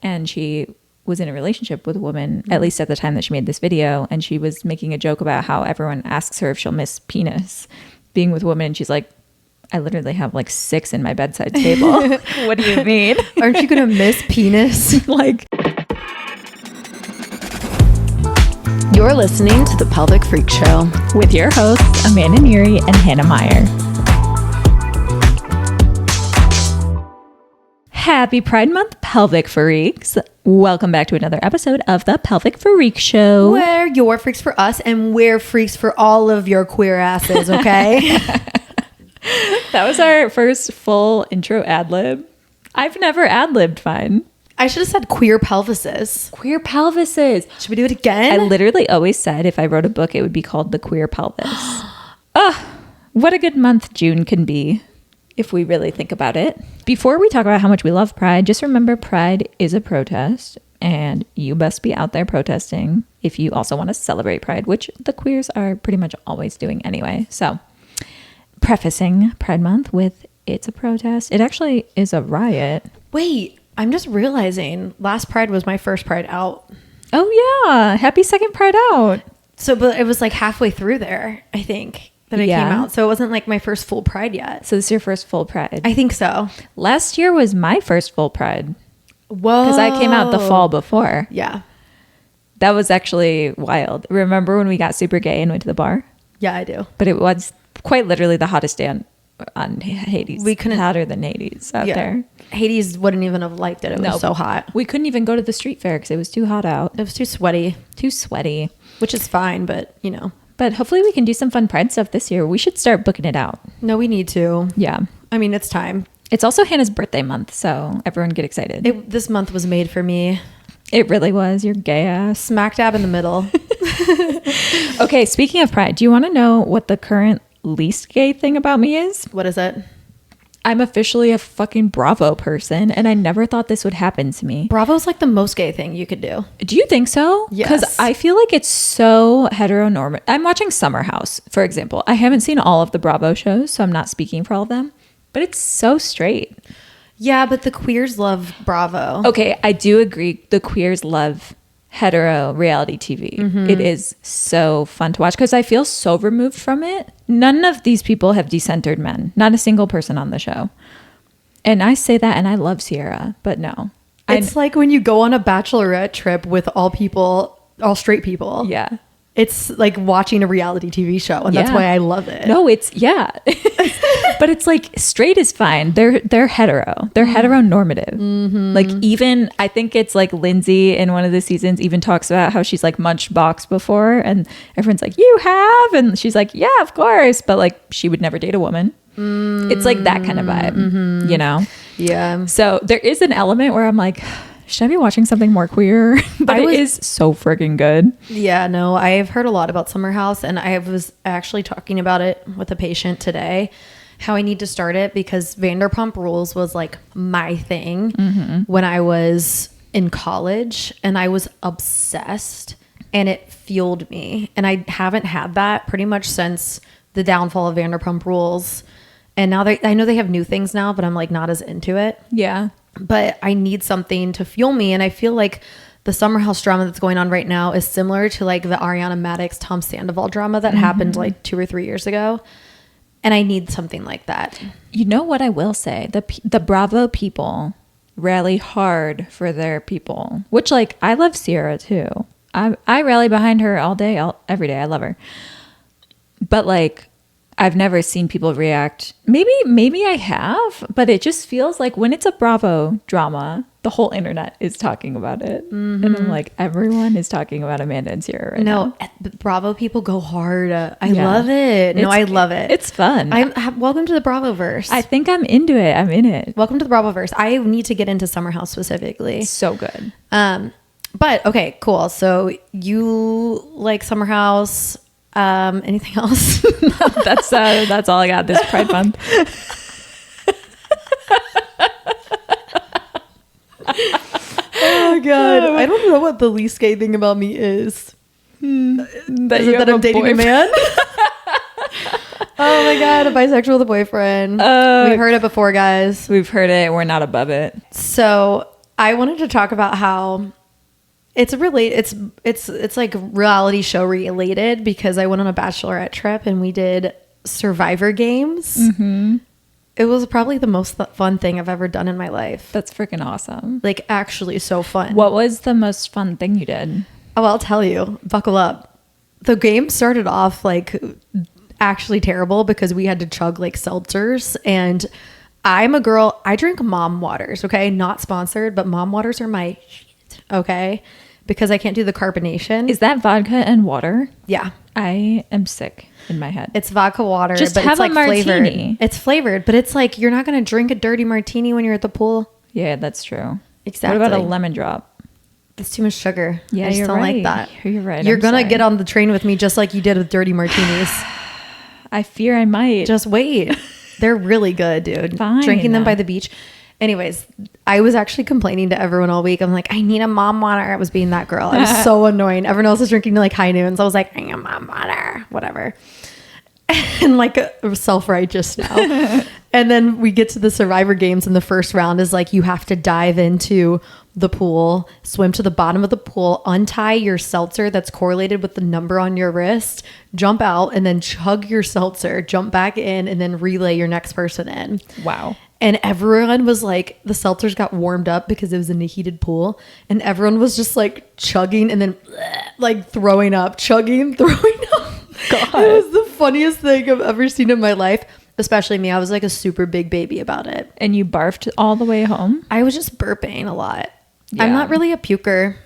and she was in a relationship with a woman, at least at the time that she made this video, and she was making a joke about how everyone asks her if she'll miss penis being with a woman, and she's like, I literally have like 6 in my bedside table. What do you mean? Aren't you gonna miss penis? Like, you're listening to the Pelvic Freak Show with your hosts Amanda Neary and Hannah Meyer. Happy Pride Month, Pelvic Freaks. Welcome back to another episode of the Pelvic Freak Show. Where you're freaks for us and we're freaks for all of your queer asses, okay? That was our first full intro ad-lib. I've never ad-libbed fine. I should have said queer pelvises. Queer pelvises. Should we do it again? I literally always said if I wrote a book, it would be called The Queer Pelvis. Oh, what a good month June can be if we really think about it. Before we talk about how much we love Pride, just remember Pride is a protest and you best be out there protesting if you also want to celebrate Pride, which the queers are pretty much always doing anyway. So prefacing Pride Month with it's a protest. It actually is a riot. Wait, I'm just realizing last Pride was my first Pride out. Oh yeah. Happy second Pride out. So, but it was like halfway through there, I think, that it came out. So it wasn't like my first full Pride yet. So this is your first full Pride? I think so. Last year was my first full Pride. Whoa. Because I came out the fall before. Yeah. That was actually wild. Remember when we got super gay and went to the bar? Yeah, I do. But it was quite literally the hottest day on Hades. We couldn't, hotter than Hades out there. Hades wouldn't even have liked it. It was so hot. We couldn't even go to the street fair because it was too hot out. It was too sweaty. Too sweaty. Which is fine, but you know. But hopefully we can do some fun Pride stuff this year. We should start booking it out. No, we need to. Yeah. I mean, it's time. It's also Hannah's birthday month, so everyone get excited. This month was made for me. It really was. Your gay ass. Smack dab in the middle. Okay, speaking of Pride, do you want to know what the current least gay thing about me is? What is it? I'm officially a fucking Bravo person, and I never thought this would happen to me. Bravo's like the most gay thing you could do. Do you think so? Yes. Because I feel like it's so heteronormative. I'm watching Summer House, for example. I haven't seen all of the Bravo shows, so I'm not speaking for all of them, but it's so straight. Yeah, but the queers love Bravo. Okay, I do agree. The queers love hetero reality TV. Mm-hmm. It is so fun to watch because I feel so removed from it. None of these people have decentered men. Not a single person on the show. And I say that and I love Sierra, but no. It's like when you go on a bachelorette trip with all straight people. Yeah. It's like watching a reality TV show, and that's why I love it. No, it's, yeah. But it's like straight is fine. They're hetero. They're heteronormative. Mm-hmm. Like even, I think it's like Lindsay in one of the seasons even talks about how she's like munched box before, and everyone's like, you have? And she's like, yeah, of course. But like she would never date a woman. Mm-hmm. It's like that kind of vibe, you know? Yeah. So there is an element where I'm like, should I be watching something more queer? But it is so freaking good. Yeah, no, I've heard a lot about Summer House, and I was actually talking about it with a patient today, how I need to start it because Vanderpump Rules was like my thing when I was in college, and I was obsessed, and it fueled me. And I haven't had that pretty much since the downfall of Vanderpump Rules. And now I know they have new things now, but I'm like not as into it. Yeah. But I need something to fuel me. And I feel like the Summer House drama that's going on right now is similar to like the Ariana Madix, Tom Sandoval drama that happened like 2 or 3 years ago. And I need something like that. You know what I will say? The Bravo people rally hard for their people, which like I love Sierra too. I rally behind her all day, every day. I love her. But like, I've never seen people react. Maybe I have, but it just feels like when it's a Bravo drama, the whole internet is talking about it. Mm-hmm. And I'm like, everyone is talking about Amanda and Sierra right now. No, Bravo people go hard. I love it. No, I love it. It's fun. Welcome to the Bravo-verse. I think I'm into it. I'm in it. Welcome to the Bravo-verse. I need to get into Summer House specifically. So good. But okay, cool. So you like Summer House. Anything else? That's all I got this Pride Month. Oh god, I don't know what the least gay thing about me is. That I'm dating a man? Oh my god, a bisexual with a boyfriend. We've heard it before, guys. We've heard it. We're not above it. So I wanted to talk about how it's like reality show related because I went on a bachelorette trip and we did Survivor games. Mm-hmm. It was probably the most fun thing I've ever done in my life. That's freaking awesome. Like, actually so fun. What was the most fun thing you did? Oh, I'll tell you. Buckle up. The game started off like actually terrible because we had to chug like seltzers, and I'm a girl. I drink mom waters. Okay, not sponsored, but mom waters are my shit. Okay, because I can't do the carbonation. Is that vodka and water? Yeah, I am sick in my head. it's vodka water. Just but have it's a like martini. flavored. It's flavored, but it's like you're not gonna drink a dirty martini when you're at the pool. Yeah, that's true. Exactly. What about a lemon drop? It's too much sugar. Yeah, I just you're don't right. like that. You're right. You're I'm gonna sorry. get on the train with me just like you did with dirty martinis. I fear I might. Just wait. They're really good, dude. Fine. Drinking them by the beach. Anyways, I was actually complaining to everyone all week. I'm like, I need a mom water. I was being that girl. I was so annoying. Everyone else was drinking like high noons. I was like, I need a mom water. Whatever. And like self-righteous now. And then we get to the Survivor games, and the first round is like you have to dive into the pool, swim to the bottom of the pool, untie your seltzer that's correlated with the number on your wrist, jump out, and then chug your seltzer, jump back in, and then relay your next person in. Wow. And everyone was like, the seltzers got warmed up because it was in a heated pool, and everyone was just like chugging and then like throwing up, chugging, throwing up. God. It was the funniest thing I've ever seen in my life. Especially me. I was like a super big baby about it. And you barfed all the way home? I was just burping a lot. Yeah. I'm not really a puker.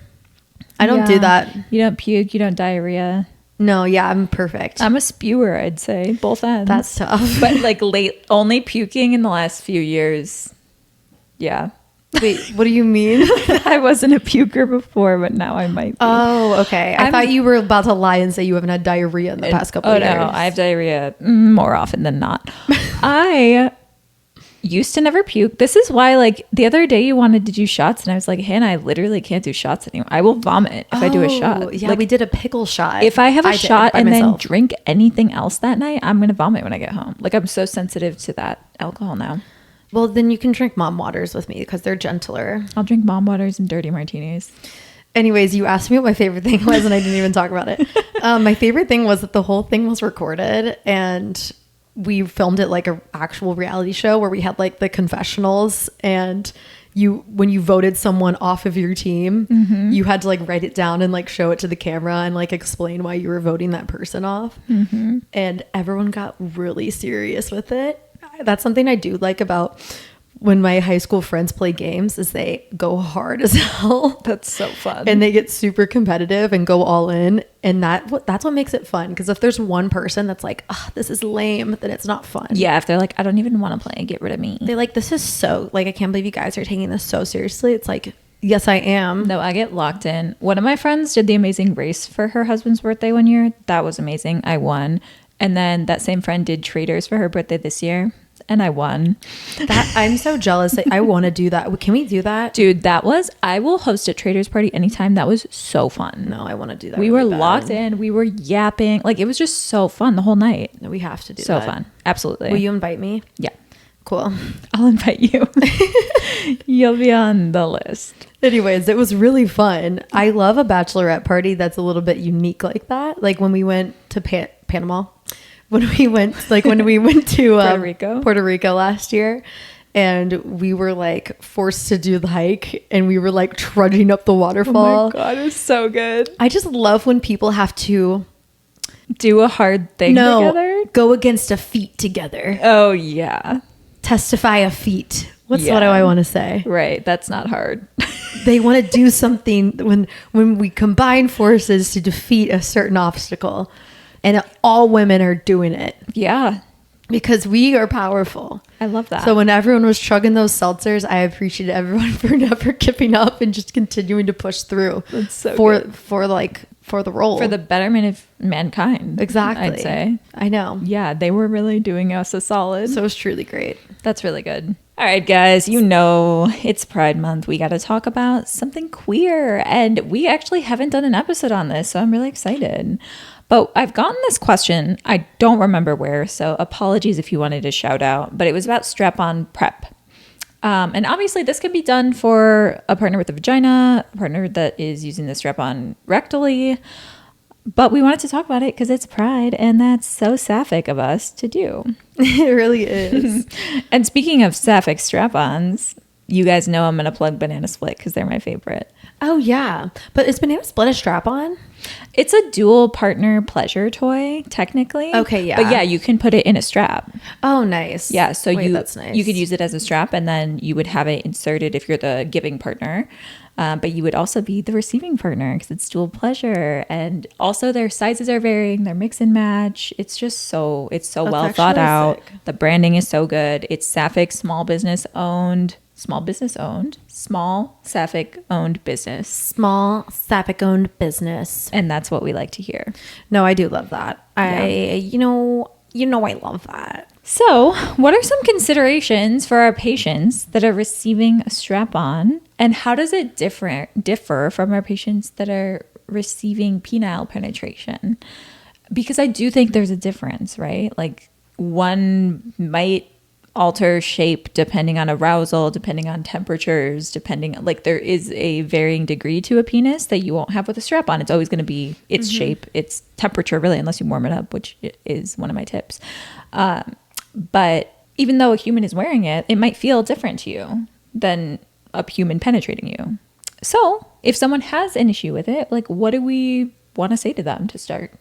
I don't do that. You don't puke. You don't diarrhea. No, yeah, I'm perfect. I'm a spewer, I'd say. Both ends. That's tough. But like only puking in the last few years. Yeah. Wait, what do you mean? I wasn't a puker before, but now I might be. Oh, okay. I thought you were about to lie and say you haven't had diarrhea in the past couple of years. No, I have diarrhea more often than not. I used to never puke. This is why, like, the other day you wanted to do shots, and I was like, Hannah, I literally can't do shots anymore. I will vomit if I do a shot. Yeah, like, we did a pickle shot. if I have a shot and myself. then drink anything else that night, I'm going to vomit when I get home. Like, I'm so sensitive to that alcohol now. Well, then you can drink mom waters with me because they're gentler. I'll drink mom waters and dirty martinis. Anyways, you asked me what my favorite thing was, and I didn't even talk about it. My favorite thing was that the whole thing was recorded, and we filmed it like an actual reality show where we had like the confessionals, and when you voted someone off of your team, you had to like write it down and like show it to the camera and like explain why you were voting that person off. And everyone got really serious with it. That's something I do like about when my high school friends play games is they go hard as hell. That's so fun. And they get super competitive and go all in. And that's what makes it fun. Because if there's one person that's like, oh, this is lame, then it's not fun. Yeah, if they're like, I don't even want to play, get rid of me. They're like, this is so, like, I can't believe you guys are taking this so seriously. It's like, yes, I am. No, I get locked in. One of my friends did the Amazing Race for her husband's birthday one year. That was amazing. I won. And then that same friend did Traders for her birthday this year. And I won. That I'm so jealous. I want to do that. Can we do that? Dude, I will host a Traders party anytime. That was so fun. No, I want to do that. We really were bad. locked in. We were yapping. Like, it was just so fun the whole night. No, we have to do So that. fun. Absolutely. Will you invite me? Yeah. Cool. I'll invite you. You'll be on the list. Anyways, it was really fun. I love a bachelorette party that's a little bit unique like that. Like when we went to Panama, when we went to Puerto Rico last year, and we were like forced to do the hike, and we were like trudging up the waterfall. Oh my God, it's so good. I just love when people have to do a hard thing together. Go against a feat together. Oh yeah. Testify a feat. What do I want to say? Right. That's not hard. They want to do something when we combine forces to defeat a certain obstacle, and all women are doing it. Yeah. Because we are powerful. I love that. So when everyone was chugging those seltzers, I appreciated everyone for never giving up and just continuing to push through. That's so good. For the role. For the betterment of mankind. Exactly. I'd say. I know. Yeah, they were really doing us a solid. So it was truly great. That's really good. All right, guys, you know it's Pride Month. We got to talk about something queer. And we actually haven't done an episode on this, so I'm really excited. But I've gotten this question. I don't remember where, so apologies if you wanted to shout out. But it was about strap-on prep. And obviously this can be done for a partner with a vagina, a partner that is using the strap-on rectally. But we wanted to talk about it because it's Pride, and that's so sapphic of us to do. It really is. And speaking of sapphic strap-ons, you guys know I'm going to plug Banana Split because they're my favorite. Oh, yeah. But is Banana Split a strap-on? It's a dual partner pleasure toy, technically. Okay, yeah. But yeah, you can put it in a strap. Oh, nice. Yeah, so that's nice. you could use it as a strap, and then you would have it inserted if you're the giving partner. But you would also be the receiving partner because it's dual pleasure. And also their sizes are varying. They're mix and match. It's just so well thought out. Sick. The branding is so good. It's sapphic, small sapphic owned business. Small sapphic owned business. And that's what we like to hear. No, I do love that. You know I love that. So, what are some considerations for our patients that are receiving a strap-on, and how does it differ from our patients that are receiving penile penetration? Because I do think there's a difference, right? Like, one might alter shape depending on arousal, depending on temperatures, there is a varying degree to a penis that you won't have with a strap-on. It's always going to be its shape, its temperature, really, unless you warm it up, which is one of my tips. But even though a human is wearing it, it might feel different to you than a human penetrating you. So if someone has an issue with it, like, what do we want to say to them to start?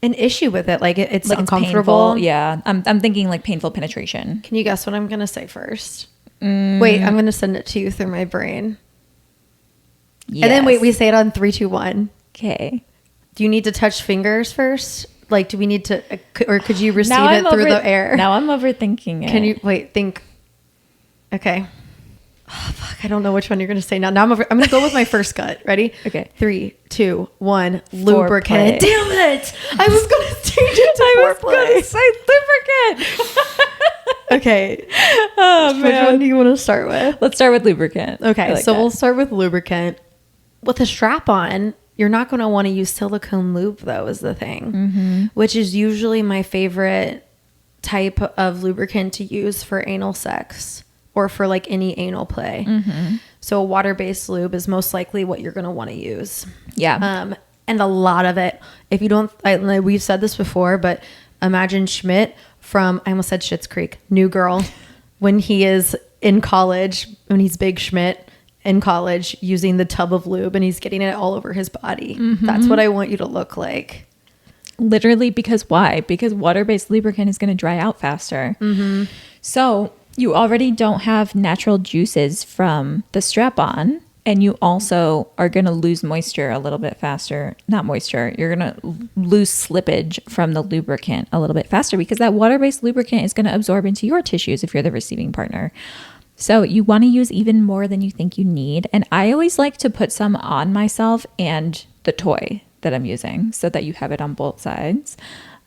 An issue with it, like it's Like, uncomfortable. It's painful. Yeah, I'm thinking like painful penetration. Can you guess what I'm gonna say first? Wait, I'm gonna send it to you through my brain. Yes. And then we say it on 3, 2, 1. Okay. Do you need to touch fingers first? Like, do we need to, or could you receive it through the air? Now I'm overthinking it. Can you think? Okay. Oh, fuck, I don't know which one you're gonna say now. I'm gonna go with my first gut. Ready? Okay. 3, 2, 1. Lubricant. Foreplay. Damn it! I was gonna change it to foreplay. Say lubricant. Okay. Oh, Which man. one do you want to start with? Let's start with lubricant. Okay, I like so that. we'll start with lubricant. With a strap on, you're not going to want to use silicone lube, though, is the thing, which is usually my favorite type of lubricant to use for anal sex or for like any anal play. So a water-based lube is most likely what you're going to want to use. Yeah. And a lot of it, if you don't, we've said this before, but imagine Schmidt from, I almost said Schitt's Creek, New Girl, when he is in college, when he's Big Schmidt in college, using the tub of lube and he's getting it all over his body. That's what I want you to look like. Literally, because why? Because water-based lubricant is going to dry out faster. So you already don't have natural juices from the strap-on, and you also are going to lose moisture a little bit faster. Not moisture. You're going to lose slippage from the lubricant a little bit faster because that water-based lubricant is going to absorb into your tissues if you're the receiving partner. So you want to use even more than you think you need. And I always like to put some on myself and the toy that I'm using so that you have it on both sides.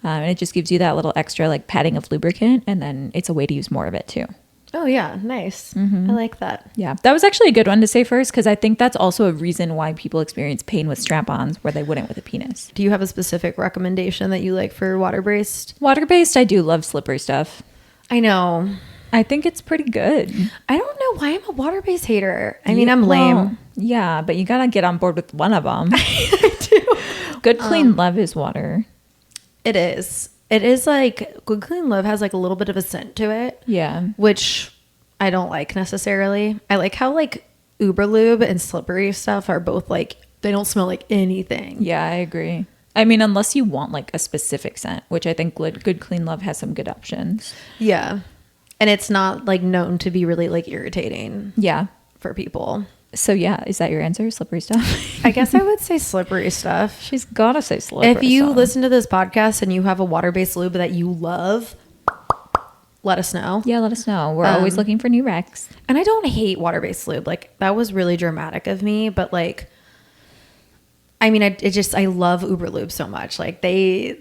And it just gives you that little extra like padding of lubricant. And then it's a way to use more of it too. Oh, yeah. Nice. I like that. Yeah, that was actually a good one to say first because I think that's also a reason why people experience pain with strap-ons where they wouldn't with a penis. Do you have a specific recommendation that you like for water-based? Water-based, I do love slippery stuff. I know. I think it's pretty good. I don't know why I'm a water-based hater. I mean, I'm lame. Well, yeah, but you got to get on board with one of them. I do. Good Clean Love is water. It is. It is like Good Clean Love has like a little bit of a scent to it. Yeah. Which I don't like necessarily. I like how like Uber Lube and slippery stuff are both like, they don't smell like anything. Yeah, I agree. I mean, unless you want like a specific scent, which I think Good Clean Love has some good options. Yeah. And it's not like known to be really like irritating. Yeah. For people. So yeah, is that your answer? Slippery stuff? I guess I would say slippery stuff. She's got to say slippery If you stuff. listen to this podcast and you have a water-based lube that you love, let us know. Yeah, let us know. We're always looking for new recs. And I don't hate water-based lube. Like, that was really dramatic of me, but like, I mean, I love Uber Lube so much. Like, they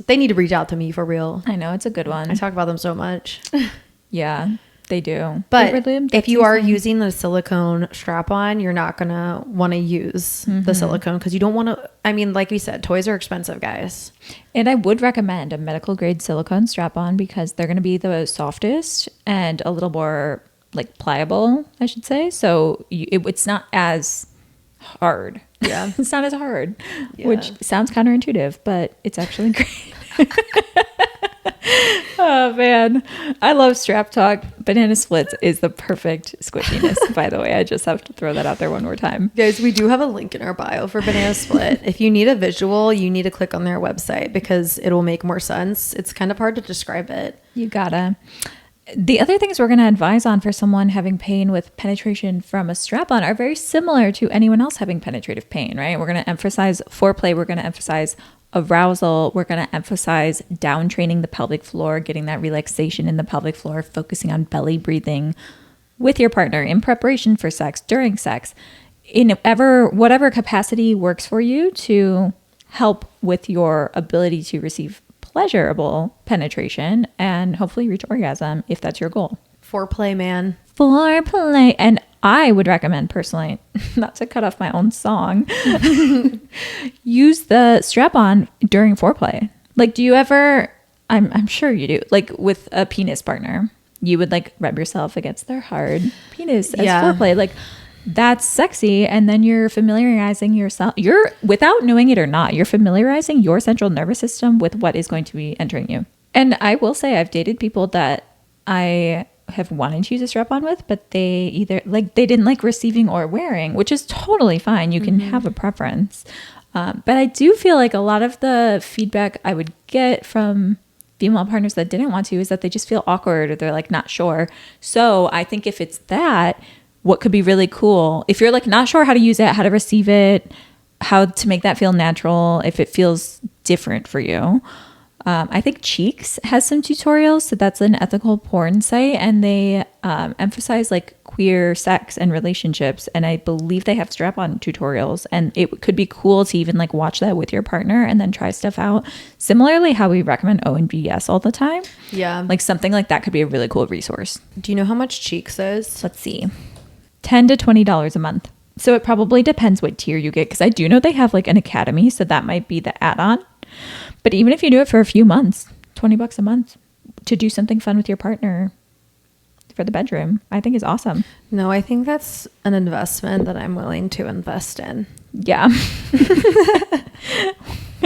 need to reach out to me for real. I know, it's a good one. I talk about them so much. Yeah, they do. But Uber Lube, if you that's are nice. using the silicone strap-on, you're not going to want to use the silicone because you don't want to, I mean, like we said, toys are expensive, guys. And I would recommend a medical grade silicone strap-on because they're going to be the softest and a little more like pliable, I should say. So it's not as hard. Yeah. It's not as hard, Yeah. which sounds counterintuitive, but it's actually great. Oh man, I love strap talk. Banana splits is the perfect squishiness, by the way. I just have to throw that out there one more time. Guys, we do have a link in our bio for Banana Split. If you need a visual, you need to click on their website because it'll make more sense. It's kind of hard to describe it. You gotta. The other things we're going to advise on for someone having pain with penetration from a strap-on are very similar to anyone else having penetrative pain, right? We're going to emphasize foreplay. We're going to emphasize arousal. We're going to emphasize down training the pelvic floor, getting that relaxation in the pelvic floor, focusing on belly breathing with your partner in preparation for sex, during sex, in whatever capacity works for you to help with your ability to receive pleasurable penetration and hopefully reach orgasm if that's your goal. Foreplay, man. Foreplay. And I would recommend personally, not to cut off my own song, use the strap-on during foreplay. Like, do you ever, I'm sure you do, like with a penis partner, you would like rub yourself against their hard penis as foreplay. Like, that's sexy. And then you're familiarizing yourself. You're, without knowing it or not, you're familiarizing your central nervous system with what is going to be entering you. And I will say I've dated people that I have wanted to use a strap-on with, but they either like, they didn't like receiving or wearing, which is totally fine. You can have a preference. But I do feel like a lot of the feedback I would get from female partners that didn't want to is that they just feel awkward or they're like not sure. So I think if it's that, what could be really cool, if you're like not sure how to use it, how to receive it, how to make that feel natural, if it feels different for you. I think Cheeks has some tutorials. So that's an ethical porn site, and they emphasize like queer sex and relationships. And I believe they have strap-on tutorials, and it could be cool to even like watch that with your partner and then try stuff out. Similarly, how we recommend O and BS all the time. Yeah. Like something like that could be a really cool resource. Do you know how much Cheeks is? Let's see. $10 to $20 a month. So it probably depends what tier you get, because I do know they have like an academy, so that might be the add-on. But even if you do it for a few months, $20 a month to do something fun with your partner for the bedroom, I think is awesome. No, I think that's an investment that I'm willing to invest in. Yeah.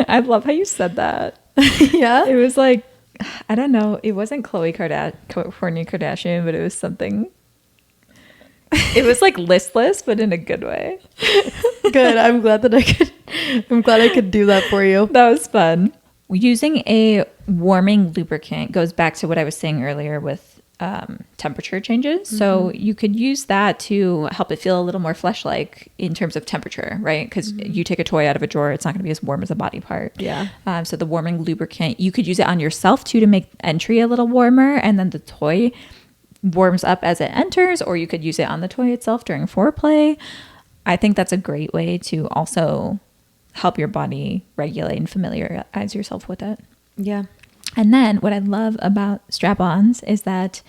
I love how you said that. Yeah. It was like, I don't know. It wasn't Kourtney Kardashian, but it was something. It was like listless, but in a good way. Good. I'm glad I could do that for you. That was fun. Using a warming lubricant goes back to what I was saying earlier with temperature changes. Mm-hmm. So you could use that to help it feel a little more flesh-like in terms of temperature, right? Because you take a toy out of a drawer, it's not going to be as warm as a body part. Yeah. So the warming lubricant, you could use it on yourself too to make entry a little warmer, and then the toy warms up as it enters, or you could use it on the toy itself during foreplay. I think that's a great way to also help your body regulate and familiarize yourself with it. Yeah. And then what I love about strap-ons is that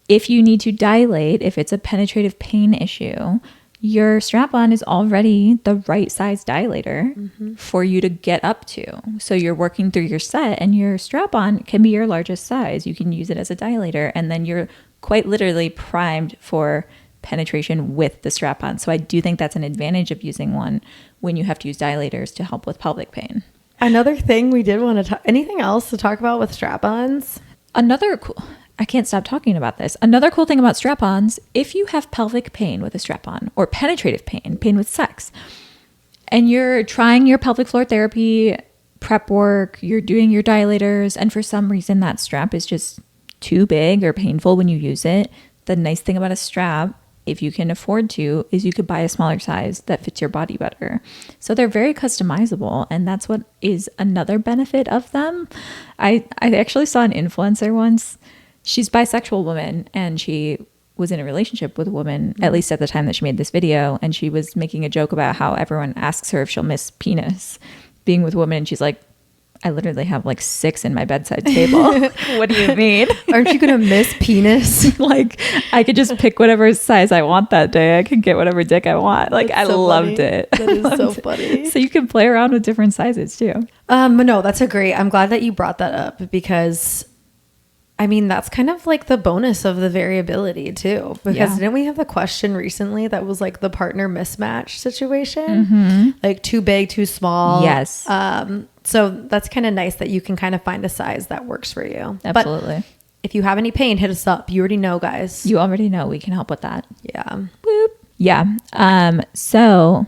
if you need to dilate, if it's a penetrative pain issue, your strap-on is already the right size dilator for you to get up to. So you're working through your set, and your strap-on can be your largest size. You can use it as a dilator, and then you're quite literally primed for penetration with the strap-on. So I do think that's an advantage of using one when you have to use dilators to help with pelvic pain. Another thing we did want to talk, anything else to talk about with strap-ons? I can't stop talking about this. Another cool thing about strap-ons, if you have pelvic pain with a strap-on or penetrative pain with sex, and you're trying your pelvic floor therapy prep work, you're doing your dilators, and for some reason that strap is just too big or painful when you use it, the nice thing about a strap, if you can afford to, is you could buy a smaller size that fits your body better. So they're very customizable, and that's what is another benefit of them. I actually saw an influencer once. She's a bisexual woman, and she was in a relationship with a woman, at least at the time that she made this video, and she was making a joke about how everyone asks her if she'll miss penis being with a woman, and she's like, I literally have like 6 in my bedside table. What do you mean? Aren't you gonna miss penis? Like, I could just pick whatever size I want that day. I could get whatever dick I want. Like, I loved it. That is so funny. So you can play around with different sizes too. No, that's a great. I'm glad that you brought that up, because I mean, that's kind of like the bonus of the variability too, because didn't we have the question recently that was like the partner mismatch situation, like too big, too small? Yes. So that's kind of nice that you can kind of find a size that works for you. Absolutely. But if you have any pain, hit us up. You already know, guys. You already know we can help with that. Yeah. Boop. Yeah. So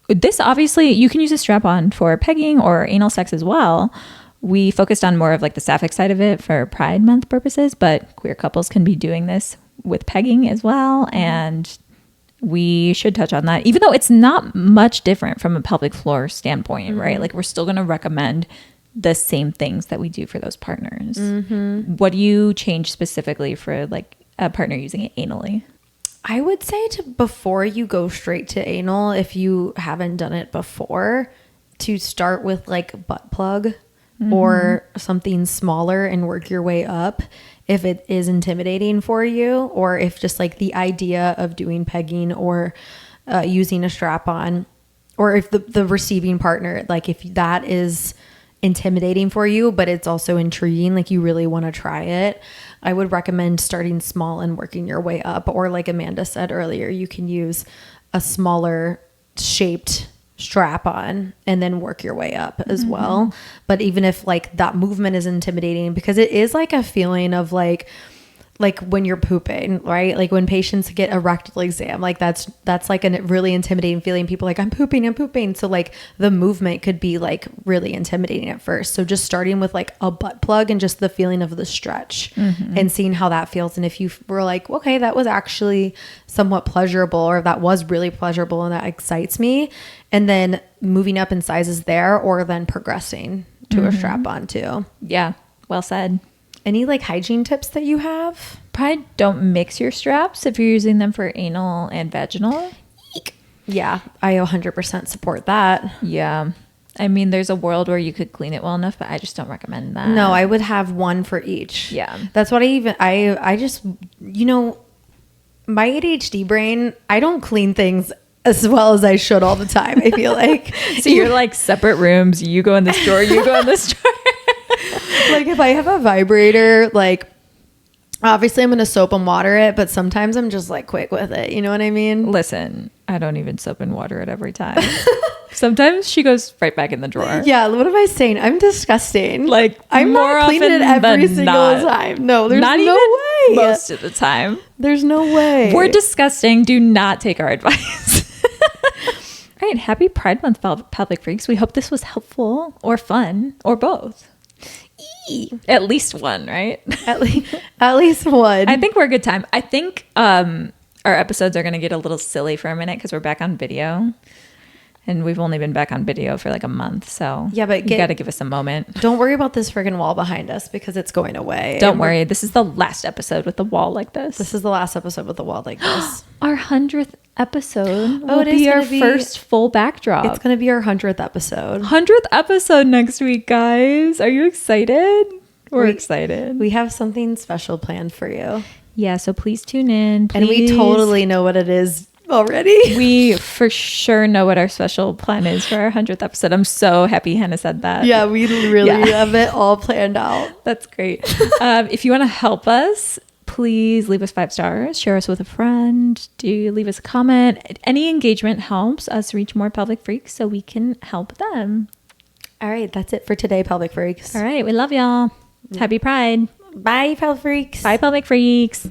this obviously you can use a strap-on for pegging or anal sex as well. We focused on more of like the sapphic side of it for Pride Month purposes, but queer couples can be doing this with pegging as well. And we should touch on that, even though it's not much different from a pelvic floor standpoint, right? Like we're still going to recommend the same things that we do for those partners. What do you change specifically for like a partner using it anally? I would say before you go straight to anal, if you haven't done it before, to start with like butt plug or something smaller and work your way up if it is intimidating for you, or if just like the idea of doing pegging or using a strap on, or if the receiving partner, like if that is intimidating for you, but it's also intriguing, like you really want to try it, I would recommend starting small and working your way up. Or like Amanda said earlier, you can use a smaller shaped strap on and then work your way up as well. But even if like that movement is intimidating, because it is like a feeling of like when you're pooping, right? Like when patients get a rectal exam, like that's like a really intimidating feeling. People are like, I'm pooping. So like the movement could be like really intimidating at first. So just starting with like a butt plug and just the feeling of the stretch and seeing how that feels. And if you were like, okay, that was actually somewhat pleasurable, or that was really pleasurable and that excites me, and then moving up in sizes there, or then progressing to a strap on too. Yeah. Well said. Any like hygiene tips that you have? Probably don't mix your straps if you're using them for anal and vaginal. Yeah, I 100% support that. Yeah. I mean, there's a world where you could clean it well enough, but I just don't recommend that. No, I would have one for each. Yeah. That's what I just, you know, my ADHD brain, I don't clean things as well as I should all the time, I feel like. So you're like separate rooms. You go in this drawer, you go in this drawer. Like if I have a vibrator, like obviously I'm going to soap and water it, but sometimes I'm just like quick with it. You know what I mean? Listen, I don't even soap and water it every time. Sometimes she goes right back in the drawer. Yeah. What am I saying? I'm disgusting. Like I'm more not cleaning it every single not. time. No, there's not no way. Most of the time. There's no way. We're disgusting. Do not take our advice. All right. Happy Pride Month, Pelvic Freaks. We hope this was helpful or fun or both. At least one, right? At least one. I think we're a good time. I think our episodes are going to get a little silly for a minute because we're back on video. And we've only been back on video for like a month. So yeah, but you got to give us a moment. Don't worry about this friggin' wall behind us because it's going away. Don't worry. This is the last episode with the wall like this. This is the last episode with the wall like this. Our 100th episode will be our first full backdrop. It's going to be our 100th episode. 100th episode next week, guys. Are you excited? We're excited. We have something special planned for you. Yeah, so please tune in. Please. And we totally know what it is already. We for sure know what our special plan is for our 100th episode. I'm so happy Hannah said that. Yeah, we really have it all planned out. That's great. If you want to help us, please leave us 5 stars, share us with a friend, do leave us a comment. Any engagement helps us reach more pelvic freaks so we can help them. All right, that's it for today, pelvic freaks. All right, we love y'all. Happy Pride. Bye, pelvic freaks. Bye, pelvic freaks.